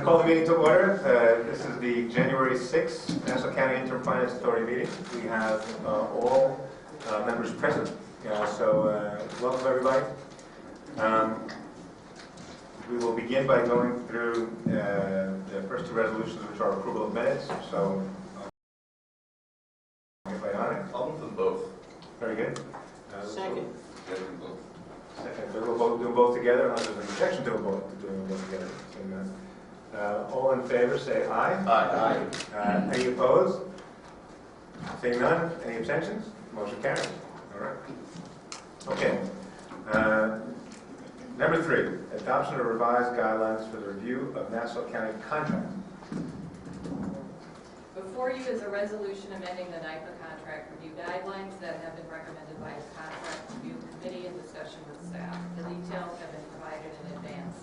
to call the meeting to order. This is the January 6th Nassau County Interim Finance Authority meeting. We have all members present, so welcome everybody. We will begin by going through the first two resolutions, which are approval of minutes. So, anybody on it? I'll move them both. Very good. Second. Second. So we'll do them both together, unless there's an objection to doing them both together. All in favor, say aye. Aye. Any opposed? Seeing none. Any abstentions? Motion carries. All right. Okay. Number 3, adoption of revised guidelines for the review of Nassau County contracts. Before you is a resolution amending the NIPA contract review guidelines that have been recommended by the contract review committee in discussion with staff. The details have been provided in advance.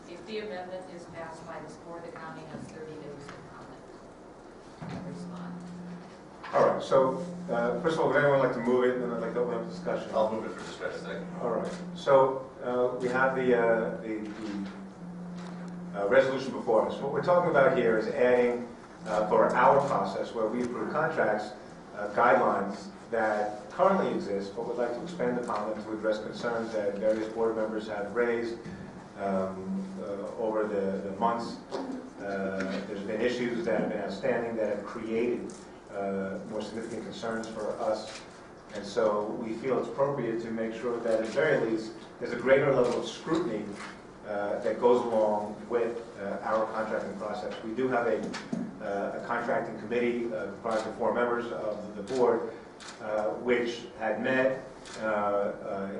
If the amendment is passed by this board, the county has 30 days to comment and respond. All right. So, first of all, would anyone like to move it? And then I'd like to open up discussion. I'll move it for discussion. All right. So we have the resolution before us. What we're talking about here is adding, for our process, where we approve contracts, guidelines that currently exist, but would like to expand upon them to address concerns that various board members have raised over the months. There's been issues that have been outstanding that have created more significant concerns for us. And so we feel it's appropriate to make sure that at the very least there's a greater level of scrutiny that goes along with our contracting process. We do have a contracting committee comprised of 4 members of the board, which had met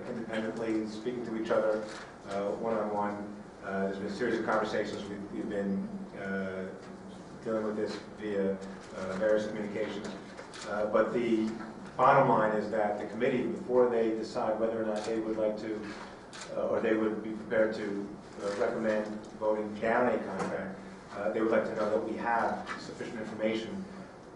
independently, speaking to each other one-on-one. There's been a series of conversations. We've been dealing with this via various communications. But the bottom line is that the committee, before they decide whether or not they would like to, or they would be prepared to recommend voting down a contract, they would like to know that we have sufficient information,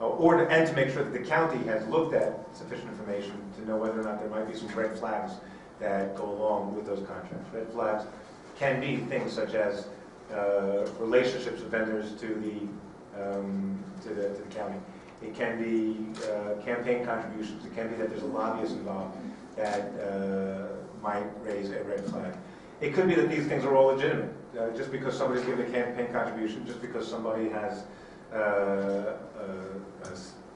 and to make sure that the county has looked at sufficient information to know whether or not there might be some red flags that go along with those contracts. Red flags can be things such as relationships with vendors to the county. It can be campaign contributions. It can be that there's a lobbyist involved that might raise a red flag. It could be that these things are all legitimate. Just because somebody's given a campaign contribution, just because somebody has a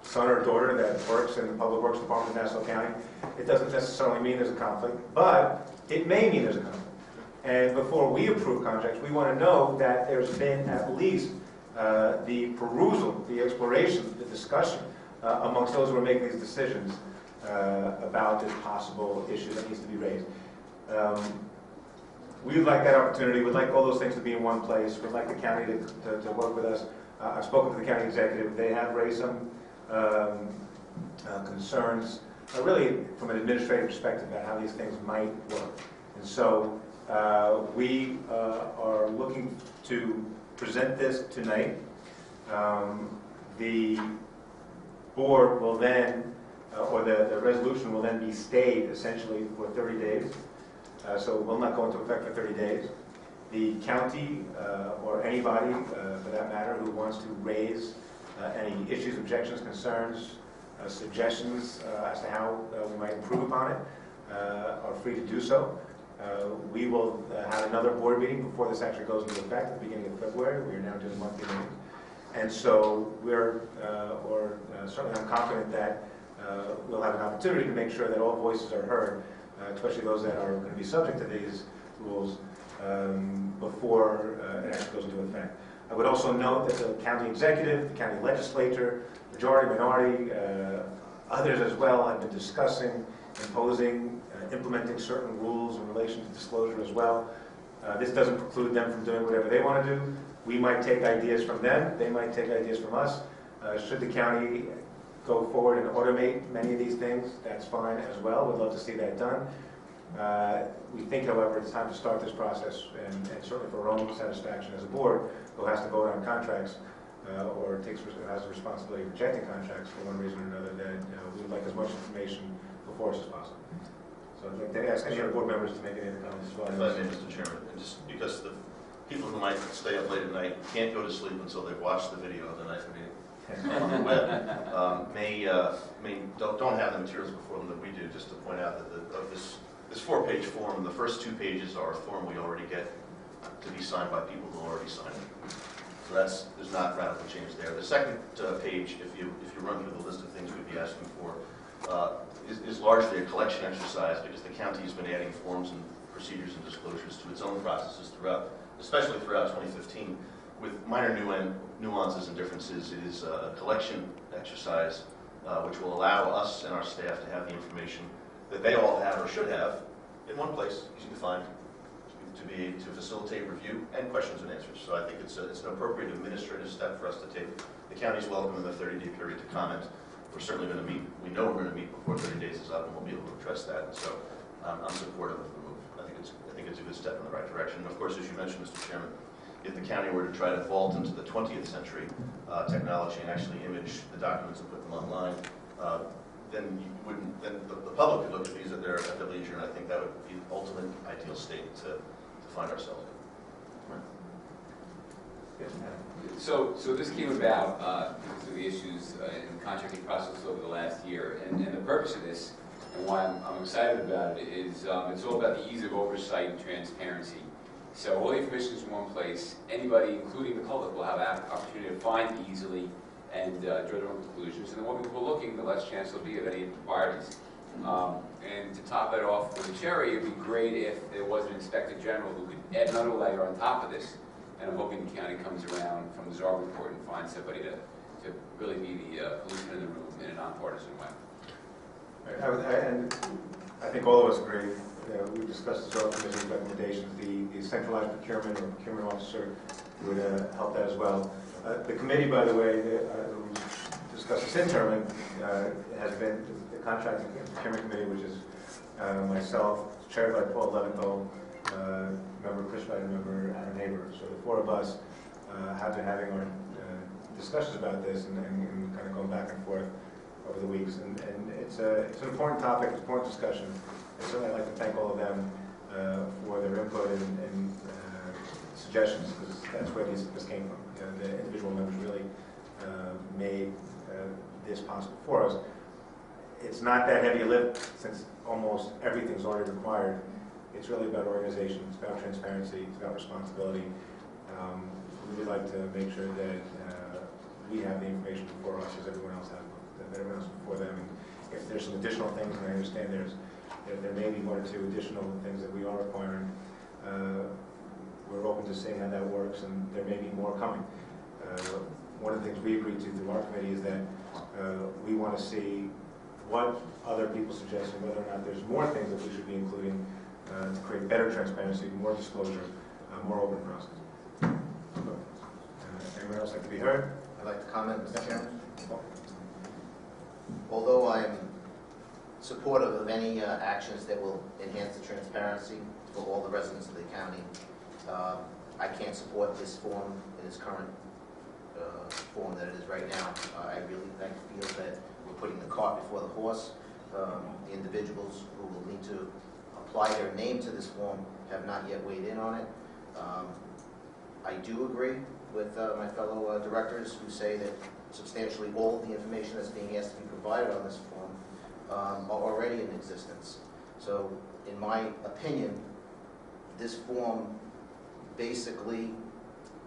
son or daughter that works in the Public Works Department of Nassau County, it doesn't necessarily mean there's a conflict, but it may mean there's a conflict. And before we approve contracts, we want to know that there's been at least the perusal, the exploration, the discussion amongst those who are making these decisions about this possible issue that needs to be raised. We'd like that opportunity. We'd like all those things to be in one place. We'd like the county to work with us. I've spoken to the county executive. They have raised some concerns, really from an administrative perspective, about how these things might work. And so we are looking to present this tonight. The board will then, or the resolution will then be stayed essentially for 30 days. So it will not go into effect for 30 days. The county, or anybody for that matter, who wants to raise any issues, objections, concerns, suggestions as to how we might improve upon it, are free to do so. We will have another board meeting before this actually goes into effect at the beginning of February. We are now doing monthly meetings. And so certainly I'm confident that we'll have an opportunity to make sure that all voices are heard, especially those that are going to be subject to these rules before it actually goes into effect. I would also note that the county executive, the county legislature, majority, minority, others as well have been discussing imposing, implementing certain rules in relation to disclosure as well. This doesn't preclude them from doing whatever they want to do. We might take ideas from them. They might take ideas from us. Should the county go forward and automate many of these things, that's fine as well. We'd love to see that done. We think, however, it's time to start this process, and certainly for our own satisfaction as a board who has to vote on contracts or has a responsibility of rejecting contracts for one reason or another, that we would like as much information before us as possible. So I'd like to ask any other board members to make any other comments as well. If I may, Mr. Chairman, just because people who might stay up late at night, can't go to sleep until they've watched the video of the night video on the web, don't have the materials before them that we do, just to point out that of this 4-page form, the first 2 pages are a form we already get to be signed by people who already signed it. So there's not radical change there. The second page, if you run through the list of things we'd be asking for, is largely a collection exercise because the county has been adding forms and procedures and disclosures to its own processes especially throughout 2015, with minor nuances and differences. It is a collection exercise which will allow us and our staff to have the information that they all have or should have in one place, easy to find, to facilitate review and questions and answers. So I think it's an appropriate administrative step for us to take. The county's welcome in the 30-day period to comment. We're certainly going to meet. We know we're going to meet before 30 days is up, and we'll be able to address that. And so I'm supportive of the move. I think it's a good step in the right direction. And of course, as you mentioned, Mr. Chairman, if the county were to try to vault into the 20th century technology and actually image the documents and put them online, then the public could look at these at their leisure, and I think that would be the ultimate ideal state to find ourselves in. So this came about because of the issues in the contracting process over the last year, and the purpose of this, and why I'm excited about it, is it's all about the ease of oversight and transparency. So all the information is in one place. Anybody, including the public, will have an opportunity to find it easily and draw their own conclusions. And the more people are looking, the less chance there'll be of any improprieties. And to top that off with a cherry, it'd be great if there was an inspector general who could add another layer on top of this. And I'm hoping the county comes around from the czar report and finds somebody to really be the policeman in the room in a nonpartisan way. And I think all of us agree. We discussed the czar committee's recommendations. The centralized procurement or procurement officer would help that as well. The committee, by the way, discussed this interim, has been the contracting and procurement committee, which is myself, chaired by Paul Leventhal, member Chris Wright, and member Adam Haber. So the 4 of us have been having our discussions about this and kind of going back and forth over the weeks. And it's an important topic, it's an important discussion. And certainly I'd like to thank all of them for their input and suggestions, because that's where this came from. The individual members really made this possible for us. It's not that heavy a lift, since almost everything's already required. It's really about organization, it's about transparency, it's about responsibility. We would like to make sure that we have the information before us as everyone else has, that everyone else before them. And if there's some additional things, and I understand there may be 1 or 2 additional things that we are requiring, we're open to seeing how that works, and there may be more coming. One of the things we agreed to through our committee is that we want to see what other people suggest and whether or not there's more things that we should be including to create better transparency, more disclosure, more open process. Anyone else like to be heard? I'd like to comment, Mr. Chairman. Although I'm supportive of any actions that will enhance the transparency for all the residents of the county, I can't support this form in its current form that it is right now. I feel that we're putting the cart before the horse. The individuals who will need to apply their name to this form have not yet weighed in on it. I do agree with my fellow directors who say that substantially all of the information that's being asked to be provided on this form are already in existence. So, in my opinion, this form basically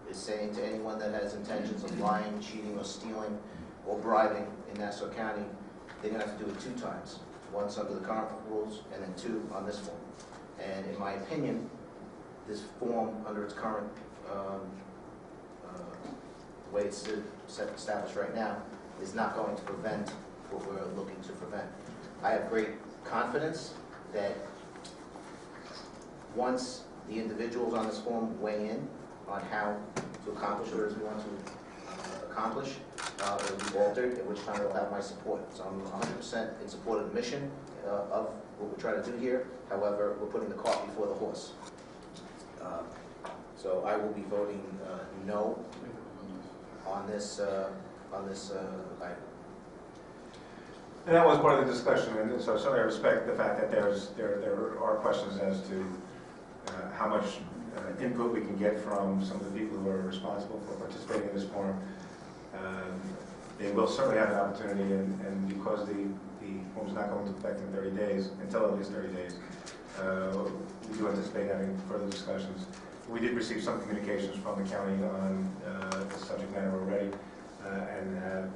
is saying to anyone that has intentions of lying, cheating, or stealing, or bribing in Nassau County, they're going to have to do it 2 times. Once under the current rules, and then 2 on this form. And in my opinion, this form, under its current the way it's established right now, is not going to prevent what we're looking to prevent. I have great confidence that once the individuals on this form weigh in on how to accomplish what it is we want to accomplish, it will be altered, at which time it will have my support. So I'm 100% in support of the mission of what we're trying to do here. However, we're putting the cart before the horse. So I will be voting no on this item. And that was part of the discussion, and so certainly I respect the fact that there are questions as to how much input we can get from some of the people who are responsible for participating in this forum. They will certainly have an opportunity, and because the form is not going to effect in 30 days, until at least 30 days, we do anticipate having further discussions. We did receive some communications from the county on the subject matter already, and have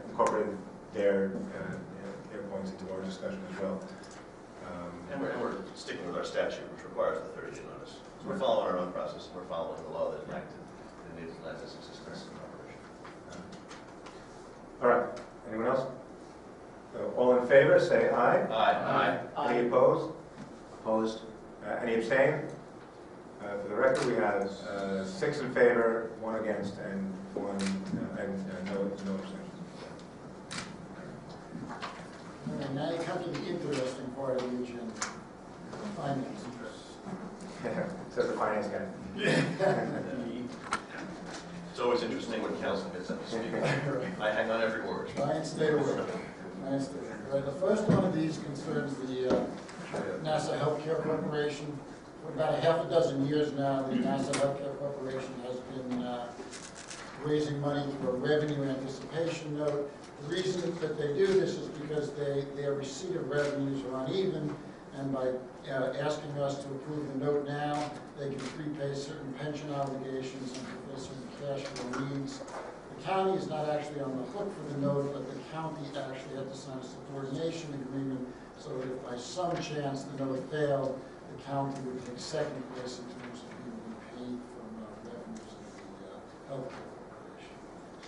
incorporated their points into our discussion as well. And we're sticking with our statute, which requires the 30-day notice. So we're following our own process, and we're following the law that enacted the Native Atlantis existence and operation. All right. Anyone else? So all in favor, say aye. Aye. Any opposed? Opposed. Any abstain? For the record, we have 6 in favor, 1 against, and 1 no abstentions. And now you come to the interesting part of the agenda, finance. Says the finance guy. It's always interesting when council gets up to speak. I hang on every word. Try and stay away. Right, the first one of these concerns the Nassau Healthcare Corporation. For about a half a dozen years now, the Nassau Healthcare Corporation has been raising money through a revenue anticipation note. The reason that they do this is because their receipt of revenues are uneven, and by asking us to approve the note now, they can prepay certain pension obligations and fulfill certain cash flow needs. The county is not actually on the hook for the note, but the county actually had to sign a subordination agreement so that if by some chance the note failed, the county would take second place in terms of being paid from revenues of the healthcare corporation.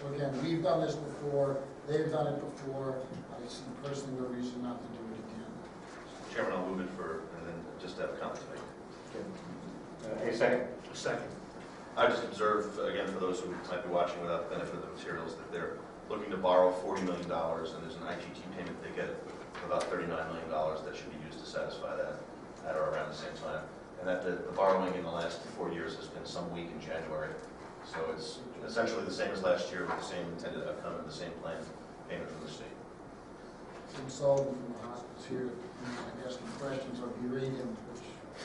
So again, we've done this before, they've done it before. I see personally no reason not to do it again. Chairman, I'll move it and then just have a comment to make. Any second? Second. I just observe, again, for those who might be watching without the benefit of the materials, that they're looking to borrow $40 million, and there's an IGT payment they get of about $39 million that should be used to satisfy that at or around the same time. And that the borrowing in the last 4 years has been some week in January. So it's essentially the same as last year with the same intended outcome and the same planned payment from the state. Tim Sullivan from the hospital's here, I guess, some questions on uranium, which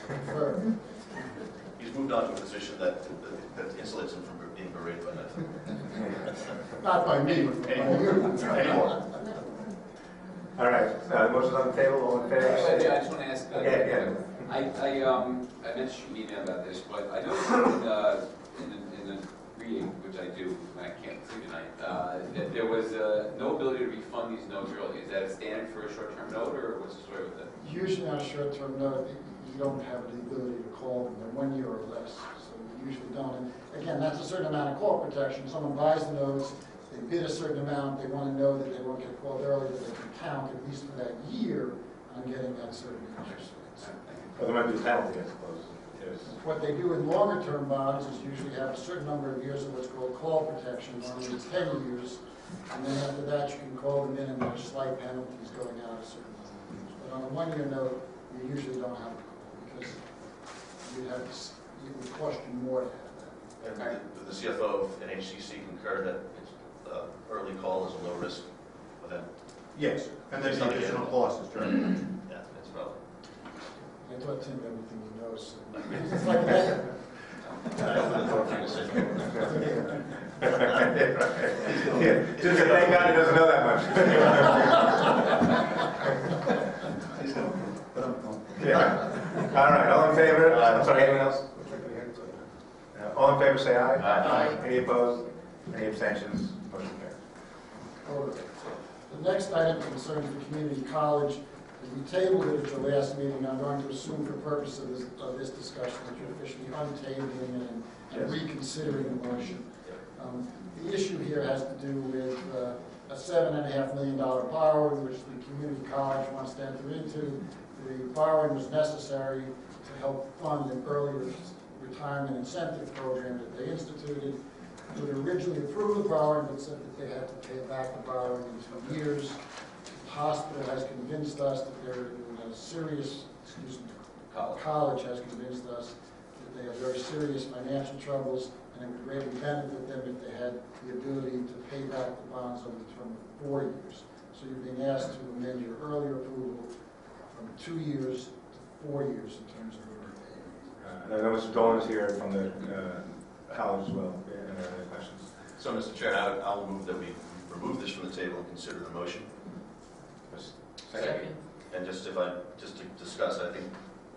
I prefer. He's moved on to a position that insulates him from being berated by that. Not by me, but by you. Anymore. All right. Motion's on the table. All in favor? I just want to ask. I meant to shoot an email about this, but I noticed in the reading, which I do when I can't sleep tonight, that there was no ability to refund these notes early. Is that a standard for a short-term note, or what's the story with that? Usually on a short-term note, you don't have the ability to call them. They're 1 year or less, so you usually don't. And again, that's a certain amount of call protection. Someone buys the notes, they bid a certain amount, they want to know that they won't get called early, that they can count, at least for that year, on getting that certain interest rate. Well, there might be a penalty, I suppose. Yes. What they do in longer-term bonds is usually have a certain number of years of what's called call protection, normally it's 10 years, and then after that you can call them in and there's slight penalties going out a certain number of years. But on a 1 year note, you usually don't have to call because it would cost you more to have that. And the CFO of NHCC concurred that early call is a low risk event. Yes, and there's no additional costs during the night. Yeah, that's relevant. I taught Tim everything he knows. So it's like that. I opened the door for you to sit here. Yeah. Just thank God he doesn't know that much. Yeah. All right. All in favor? I'm sorry. Anyone else? All in favor, say aye. Aye. Any opposed? Any abstentions? Motion carries. Okay. The next item concerns the community college. As we tabled it at the last meeting, I'm going to assume for purpose of this discussion that you're officially untabling it and reconsidering the motion. The issue here has to do with a $7.5 million borrowing, which the community college wants to enter into. The borrowing was necessary to help fund an early retirement incentive program that they instituted. They would originally approve the borrowing, but said that they had to pay back the borrowing in 2 years. The hospital has convinced us that they're in a serious, college has convinced us that they have very serious financial troubles, and it would greatly benefit them if they had the ability to pay back the bonds over the term of 4 years. So you're being asked to amend your earlier approval from 2 years to 4 years in terms of early payment. And I know Mr. Dolan is here from the college as well. Any other questions? So, Mr. Chair, I'll move that we remove this from the table and consider the motion. Second. And just to discuss, I think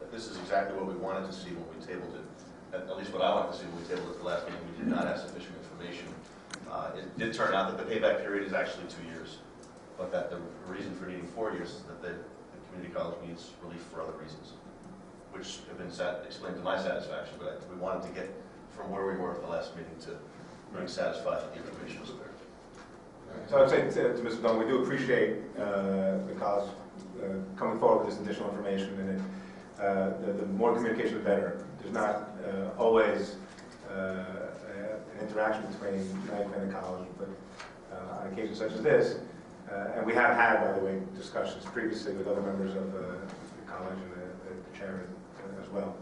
that this is exactly what we wanted to see when we tabled it. At least what I wanted to see when we tabled it the last meeting. We did not have sufficient information. It did turn out that the payback period is actually 2 years, but that the reason for needing 4 years is that the community college needs relief for other reasons, which have been explained to my satisfaction, but we wanted to get from where we were at the last meeting to being satisfied that the information was there. So I'd say to Mr. Dolan, we do appreciate the college coming forward with this additional information, and the more communication, the better. There's not always an interaction between NIPA and the college, but on occasions such as this, and we have had, by the way, discussions previously with other members of the college and the chairman as well.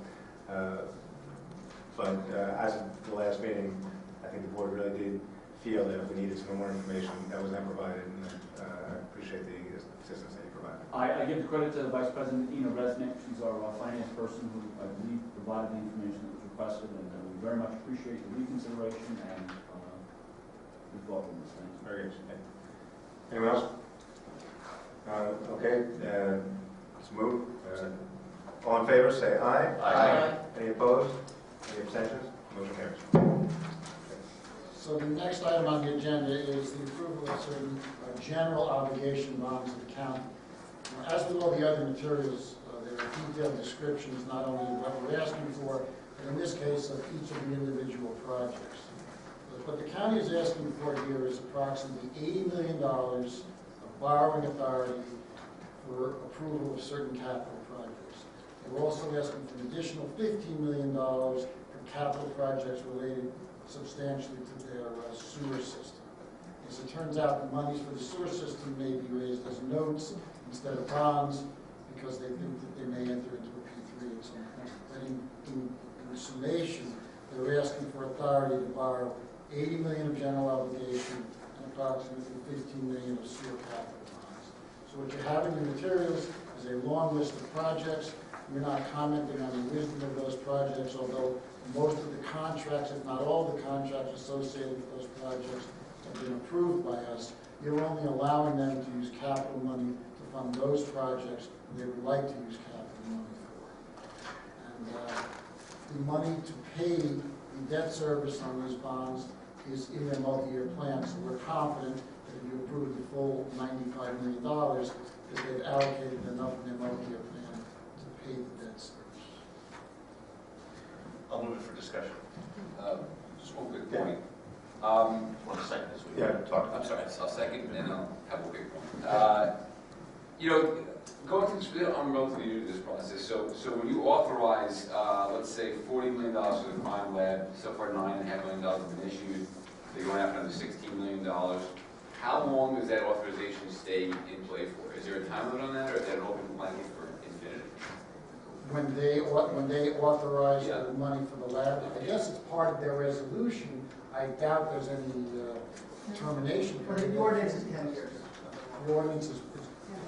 But as of the last meeting, I think the board really did feel that if we needed some more information, that was then provided, and I appreciate the assistance that you provided. I give the credit to Vice President Ina Resnick. She's our finance person who, I believe, provided the information that was requested, and we very much appreciate the reconsideration and the thoughtfulness. Thanks. Very good. Anyone else? Okay, let's move. All in favor, say aye. Aye. Any opposed? Any abstentions? Motion carries. So the next item on the agenda is the approval of certain general obligation bonds of the county. As with all the other materials, there are detailed descriptions not only of what we're asking for, but in this case of each of the individual projects. What the county is asking for here is approximately $80 million of borrowing authority for approval of certain capital projects. We're also asking for an additional $15 million for capital projects related substantially to their sewer system. As it turns out, the monies for the sewer system may be raised as notes instead of bonds because they think that they may enter into a P3 at some point. But in summation, they're asking for authority to borrow $80 million of general obligation and approximately $15 million of sewer capital bonds. So what you have in your materials is a long list of projects. We're not commenting on the wisdom of those projects, although most of the contracts, if not all the contracts associated with those projects, have been approved by us. You're only allowing them to use capital money to fund those projects they would like to use capital money for. And the money to pay the debt service on these bonds is in their multi-year plan, so we're confident that if you approve the full $95 million, that they've allocated enough in their multi-year plan to pay the debt service. I'll move it for discussion. Just one quick point. One second, as we talk about. I'm sorry, I'll second and then I'll have a quick point. You know, going through this, I'm relatively new to this process, so when you authorize, let's say, $40 million for the crime lab, so far $9.5 million have been issued, they're going after another $16 million, how long does that authorization stay in play for? Is there a time limit on that, or is that an open blanket for infinity? When they authorize the money for the lab, I guess it's part of their resolution. I doubt there's any termination. But the ordinance is 10 years. The ordinance is,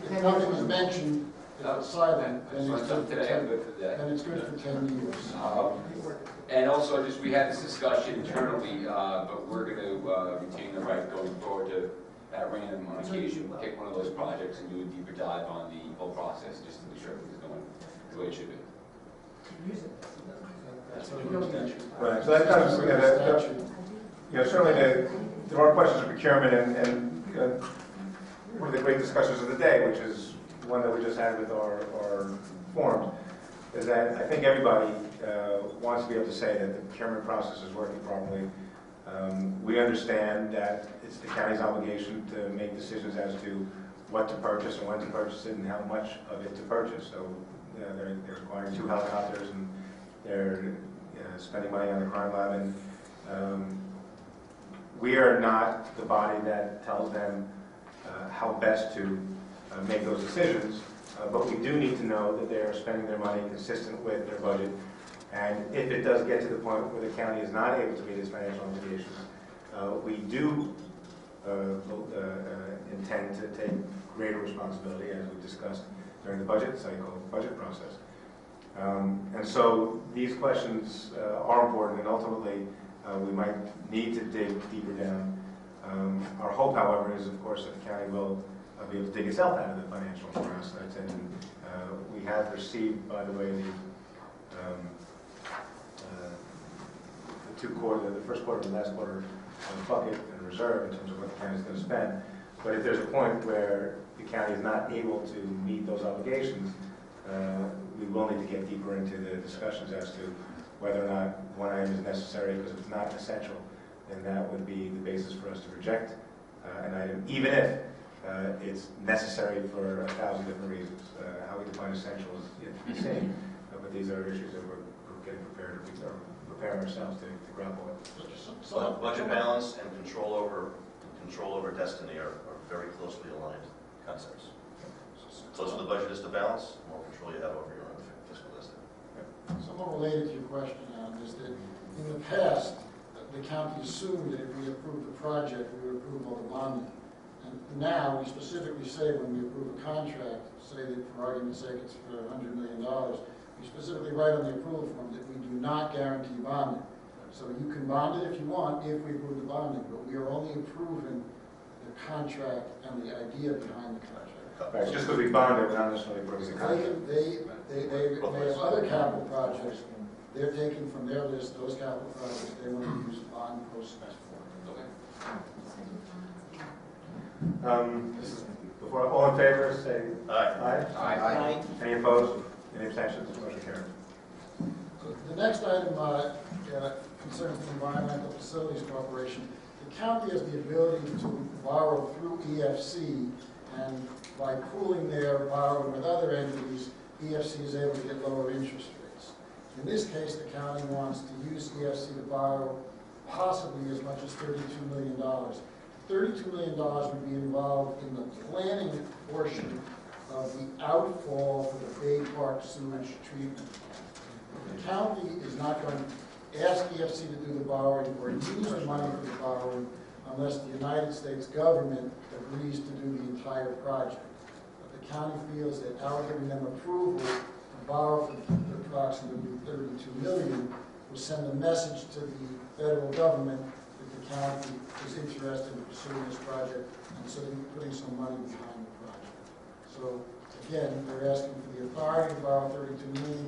if nothing is mentioned, it's silent, then it's good for 10, then it's good for 10 years. And also, we had this discussion internally, but we're going to retain the right going forward to, at random on occasion, pick one of those projects and do a deeper dive on the whole process, just to be sure everything's going the way it should be. That's what it is. Right, so that kind of, certainly there are questions of procurement and one of the great discussions of the day, which is one that we just had with our forums, is that I think everybody wants to be able to say that the procurement process is working properly. We understand that it's the county's obligation to make decisions as to what to purchase and when to purchase it and how much of it to purchase. So they're acquiring 2 helicopters and they're spending money on the crime lab. And we are not the body that tells them how best to make those decisions, but we do need to know that they are spending their money consistent with their budget. And if it does get to the point where the county is not able to meet its financial obligations, we do intend to take greater responsibility, as we discussed during the budget cycle, budget process. And so these questions are important, and ultimately we might need to dig deeper down. Our hope, however, is, of course, that the county will be able to dig itself out of the financial morass. And we have received, by the way, the first quarter and last quarter bucket and reserve in terms of what the county is going to spend. But if there's a point where the county is not able to meet those obligations, we will need to get deeper into the discussions as to whether or not one item is necessary, because if it's not essential, then that would be the basis for us to reject an item, even if it's necessary for 1,000 different reasons. How we define essential is yet to be seen, but these are issues that we're getting prepared to prepare ourselves to grapple with. So budget balance and control over destiny are very closely aligned concepts. Closer the budget is to balance, the more control you have over your own fiscal destiny. Somewhat related to your question, Alan, is that in the past, the county assumed that if we approved the project, we would approve all the bonding. And now, we specifically say when we approve a contract, say that for argument's sake it's for $100 million, we specifically write on the approval form that we do not guarantee bonding. So you can bond it if you want, if we approve the bonding, but we are only approving the contract and the idea behind the contract. Right, just because we bond it, we're not necessarily approving the contract. They have other capital projects, they're taking from their list those capital projects they want to use bond proceeds for. Before all in favor, say Aye. Aye. Any opposed? Any abstentions? Motion carried. So the next item concerns the Environmental Facilities Corporation. The county has the ability to borrow through EFC, and by pooling their borrowing with other entities, EFC is able to get lower interest rates. In this case, the county wants to use EFC to borrow possibly as much as $32 million. $32 million would be involved in the planning portion of the outfall for the Bay Park sewage treatment. The county is not going to ask EFC to do the borrowing or use the money for the borrowing unless the United States government agrees to do the entire project. But the county feels that our giving them approval to borrow for approximately $32 million will send a message to the federal government that the county is interested in pursuing this project and so putting some money behind the project. So again, they're asking for the authority to borrow $32 million,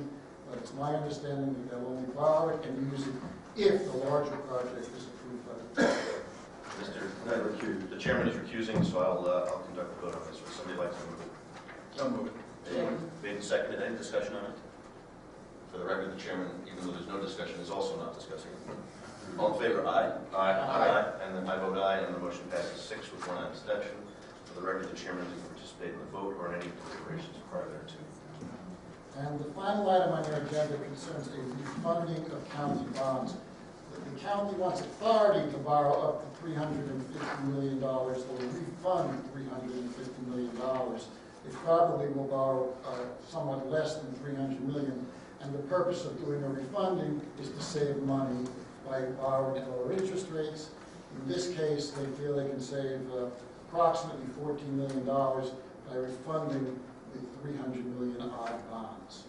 but it's my understanding that they'll only borrow it and use it if the larger project is approved by the government. The chairman is recusing, so I'll conduct the vote on this. Would somebody like to move it? So move it. Made and seconded. Any discussion on it? For the record, the chairman, even though there's no discussion, is also not discussing it. All in favor? Aye. Aye. And then I vote aye, and the motion passes 6 with 1 abstention. For the record, the chairman didn't participate in the vote or in any deliberations prior thereto. And the final item on your agenda concerns a refunding of county bonds. The county wants authority to borrow up to $350 million, or refund $350 million. It probably will borrow somewhat less than $300 million. And the purpose of doing a refunding is to save money by borrowing at lower interest rates. In this case, they feel they can save approximately $14 million by refunding the $300 million odd bonds.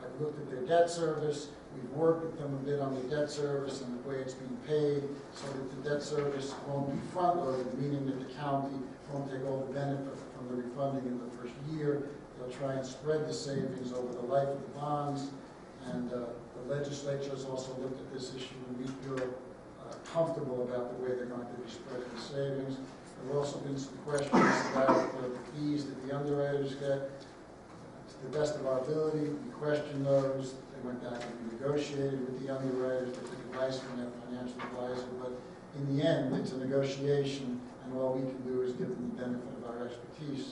I've looked at their debt service. We've worked with them a bit on the debt service and the way it's being paid so that the debt service won't be front-loaded, meaning that the county won't take all the benefit from the refunding in the first year. They'll try and spread the savings over the life of the bonds. And the legislature has also looked at this issue, and we feel comfortable about the way they're going to be spreading the savings. There have also been some questions about the fees that the underwriters get. To the best of our ability, we questioned those. They went back and we negotiated with the underwriters. They took advice from their financial advisor. But in the end, it's a negotiation, and all we can do is give them the benefit of our expertise.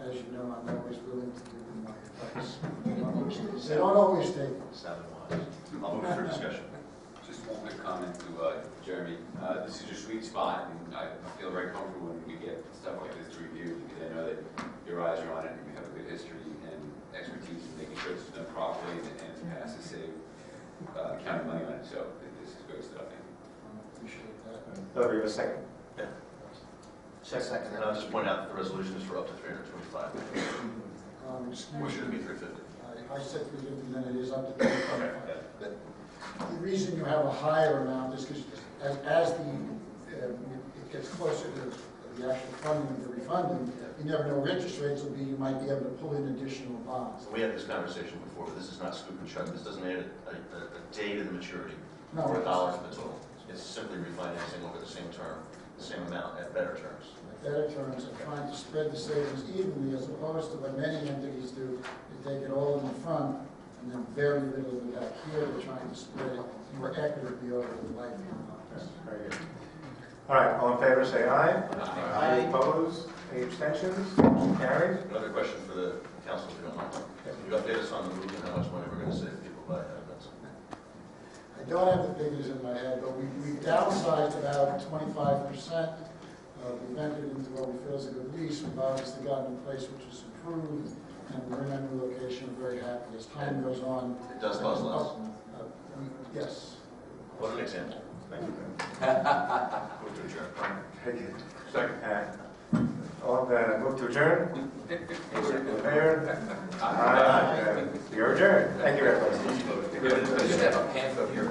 And as you know, I'm always willing to give them my advice. They don't always take it. Sounded wise. I'll move for discussion. Just one quick comment to Jeremy. This is your sweet spot, and I feel very comfortable when we get stuff like this to review, because I know that your eyes are on it, and you have a good history and expertise in making sure it's done properly and it's passed to save county money on it. So this is great stuff. I appreciate that. Do we have a second? Yeah. Second. And I'll just point out that the resolution is for up to 325. Excuse Or should it me. be 350? I said 350, then it is up to 325. The reason you have a higher amount is because as it gets closer to the actual funding, the refunding, you never know what interest rates will be, you might be able to pull in additional bonds. We had this conversation before, but this is not scoop and chuck. This doesn't add a date of the maturity No, or a it's- dollar to the total. It's simply refinancing over the same term, the same amount at better terms. Better terms of trying to spread the savings evenly as opposed to what many entities do, they take it all in the front and then very little of it back here. They're trying to spread it more equitably over the life of the Yes, bonds. very good. All right, all in favor, say aye. Aye. Opposed? Any abstentions? Motion carries. Another question for the council, if you don't mind. Can you update us on the move and how much money we're going to save people by having that? I don't have the figures in my head, but we've downsized about 25%. We've entered into what we feel is a good lease. We've obviously gotten a place which is improved, and we're in a new location. We're very happy. As time goes on. It does cost less. Yes. What an example. Thank you. Move to adjourn. Very good. Second. All move to adjourn. Mayor. Aye. You're adjourned. Thank you, everybody. You should have a panther here.